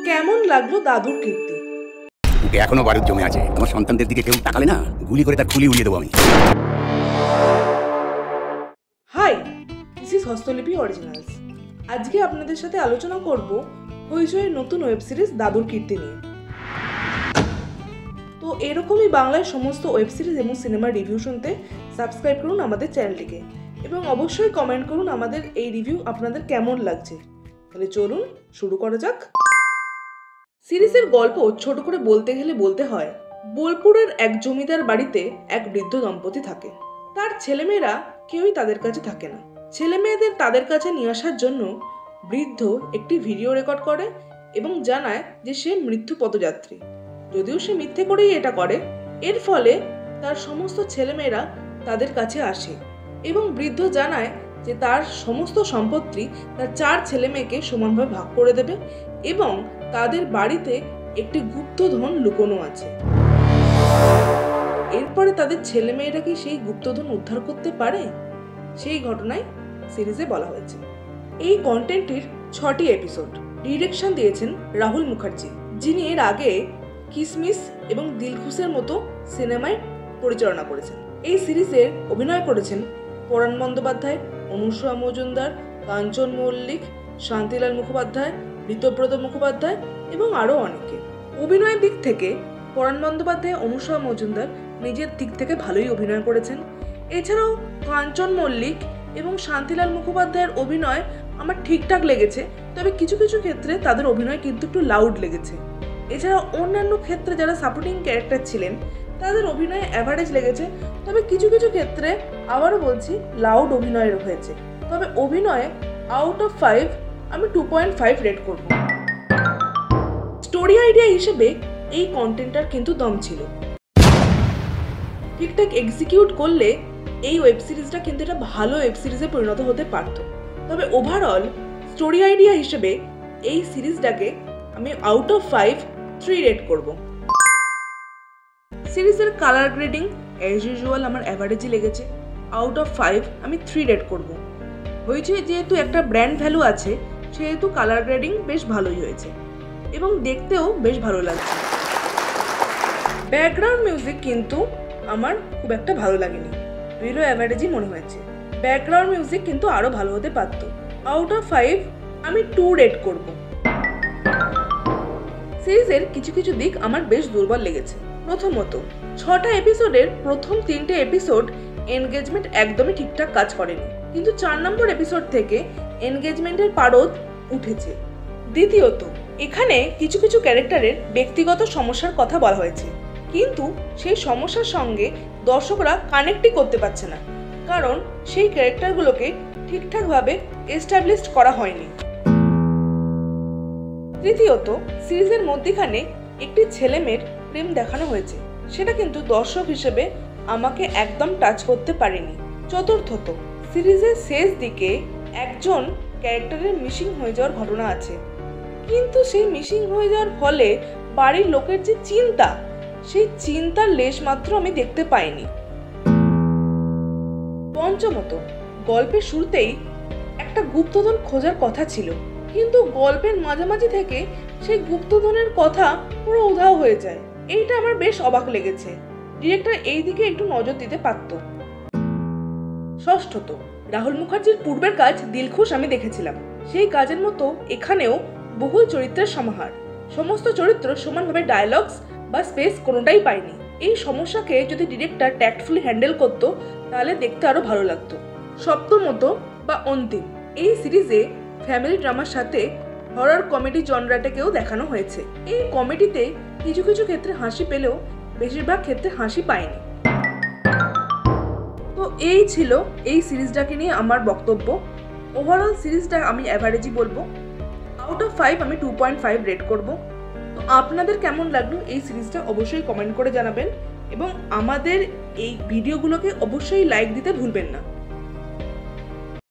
কেমন লাগলো দাদুর কীর্তি? ওকে এখনো বারুদ জমে আছে। আমার সন্তানদের দিকে কেউ তাকালে না, গুলি করে তার খুলি উড়িয়ে দেবো আমি। Hi, this is Hastolipi originals. আজকে আপনাদের সাথে আলোচনা করব হইচইয়ের নতুন ওয়েব সিরিজ দাদুর কীর্তি নিয়ে। তো এরকমই বাংলায় সমস্ত ওয়েব সিরিজ এবং সিনেমার রিভিউ শুনতে সাবস্ক্রাইব করুন আমাদের চ্যানেলটিকে এবং অবশ্যই কমেন্ট করুন আমাদের এই রিভিউ আপনাদের কেমন লাগছে। তাহলে চলুন শুরু করা যাক। সিরিজের গল্প ছোট করে বলতে গেলে বলতে হয়, বোলপুরের এক জমিদার বাড়িতে এক বৃদ্ধ দম্পতি থাকে। তার ছেলেমেয়েরা কেউই তাদের কাছে থাকে না। ছেলে মেয়েদের তাদের কাছে নিয়ে আসার জন্য বৃদ্ধ একটি ভিডিও রেকর্ড করে এবং জানায় যে সে মৃত্যু পথযাত্রী। যদিও সে মিথ্যে করেই এটা করে, এর ফলে তার সমস্ত ছেলেমেয়েরা তাদের কাছে আসে এবং বৃদ্ধ জানায় যে তার সমস্ত সম্পত্তি তার 4 ছেলে মেয়েকে সমানভাবে ভাগ করে দেবে এবং তাদের বাড়িতে একটি গুপ্তধন লুকোনো আছে। এরপরে তাদের ছেলে মেয়েরা কি সেই গুপ্তধন উদ্ধার করতে পারে, সেই ঘটনাই সিরিজে বলা হয়েছে। এই কন্টেন্টটির 6টি এপিসোড। ডিরেকশন দিয়েছেন রাহুল মুখার্জি, যিনি এর আগে কিসমিস এবং দিলখুশের মতো সিনেমায় পরিচালনা করেছেন। এই সিরিজের অভিনয় করেছেন পরাণ বন্দ্যোপাধ্যায়, অনুসয়া মজুমদার, কাঞ্চন মল্লিক, শান্তিলাল মুখোপাধ্যায়, ঋতব্রত মুখোপাধ্যায় এবং আরও অনেকে। অভিনয়ের দিক থেকে পরাণ বন্দ্যোপাধ্যায়, অনুসয়া মজুমদার নিজের দিক থেকে ভালোই অভিনয় করেছেন। এছাড়াও কাঞ্চন মল্লিক এবং শান্তিলাল মুখোপাধ্যায়ের অভিনয় আমার ঠিকঠাক লেগেছে, তবে কিছু কিছু ক্ষেত্রে তাদের অভিনয় কিন্তু একটু লাউড লেগেছে। এছাড়া অন্যান্য ক্ষেত্রে যারা সাপোর্টিং ক্যারেক্টার ছিলেন তাদের অভিনয়ে অ্যাভারেজ লেগেছে, তবে কিছু কিছু ক্ষেত্রে আবারও বলছি লাউড অভিনয় হয়েছে। তবে অভিনয়ে আউট অফ 5 আমি 2.5 রেট করব। স্টোরি আইডিয়া হিসেবে এই কন্টেন্টটার কিন্তু দম ছিল। ঠিকঠাক এক্সিকিউট করলে এই ওয়েব সিরিজটা কিন্তু একটা ভালো ওয়েব সিরিজে পরিণত হতে পারত। তবে ওভারঅল স্টোরি আইডিয়া হিসেবে এই সিরিজটাকে আমি আউট অফ 5 3 রেট করব। সিরিজের কালার গ্রেডিং অ্যাজ ইউজুয়াল আমার অ্যাভারেজই লেগেছে। আউট অফ 5 আমি 3 রেট করব। হয়েছে যেহেতু একটা ব্র্যান্ড ভ্যালু আছে, সেহেতু কালার গ্রেডিং বেশ ভালোই হয়েছে এবং দেখতেও বেশ ভালো লাগছে। ব্যাকগ্রাউন্ড মিউজিক কিন্তু আমার খুব একটা ভালো লাগেনি, বিলো অ্যাভারেজই মনে হয়েছে। ব্যাকগ্রাউন্ড মিউজিক কিন্তু আরও ভালো হতে পারত। আউট অফ 5 আমি 2 রেট করব। সিরিজের কিছু কিছু দিক আমার বেশ দুর্বল লেগেছে। প্রথমত, 6টা এপিসোডের প্রথম 3টে এপিসোড এনগেজমেন্ট একদমই ঠিকঠাক কাজ করেনি, কিন্তু 4 নম্বর এপিসোড থেকে এনগেজমেন্টের পারদ উঠেছে। দ্বিতীয়ত, এখানে কিছু কিছু ক্যারেক্টারের ব্যক্তিগত সমস্যার কথা বলা হয়েছে, কিন্তু সেই সমস্যার সঙ্গে দর্শকরা কানেক্টই করতে পারছে না, কারণ সেই ক্যারেক্টারগুলোকে ঠিকঠাকভাবে এস্টাবলিশড করা হয়নি। তৃতীয়ত, সিরিজের মধ্যখানে একটি ছেলে মেয়ের প্রেম দেখানো হয়েছে, সেটা কিন্তু দর্শক হিসেবে আমাকে একদম টাচ করতে পারেনি। চতুর্থত, সিরিজের শেষ দিকে একজন ক্যারেক্টারের মিসিং হয়ে যাওয়ার ঘটনা আছে, কিন্তু সেই মিসিং হয়ে যাওয়ার ফলে বাড়ির লোকের যে চিন্তা, সেই চিন্তার লেশ মাত্র আমি দেখতে পাইনি। পঞ্চমত, গল্পের শুরুতেই একটা গুপ্তধন খোঁজার কথা ছিল, কিন্তু গল্পের মাঝামাঝি থেকে সেই গুপ্তধনের কথা পুরো উধাও হয়ে যায়। এইটা আমার বেশ অবাক লেগেছে। ডিরেক্টর এই দিকে একটু নজর দিতে পারত। ষষ্ঠত, রাহুল মুখার্জির পূর্বের কাজ দিলখুশ আমি দেখেছিলাম, সেই কাজের মতো এখানেও বহুল চরিত্রের সমাহার। সমস্ত চরিত্র সমানভাবে ডায়ালগস বা স্পেস কোনোটাই পায়নি। এই সমস্যাকে যদি ডিরেক্টর ট্যাক্টফুলি হ্যান্ডেল করত তাহলে দেখতে আরো ভালো লাগতো। সপ্তমত বা অন্তিম, এই সিরিজে ফ্যামিলি ড্রামার সাথে হরর কমেডি জনরাটাকেও দেখানো হয়েছে। এই কমেডিতে কিছু কিছু ক্ষেত্রে হাসি পেলেও বেশিরভাগ ক্ষেত্রে হাসি পায়নি। তো এই ছিল এই সিরিজটাকে নিয়ে আমার বক্তব্য। ওভারঅল সিরিজটা আমি অ্যাভারেজই বলবো। আউট অফ 5 আমি 2.5 রেট করব। তো আপনাদের কেমন লাগলো এই সিরিজটা অবশ্যই কমেন্ট করে জানাবেন এবং আমাদের এই ভিডিওগুলোকে অবশ্যই লাইক দিতে ভুলবেন না।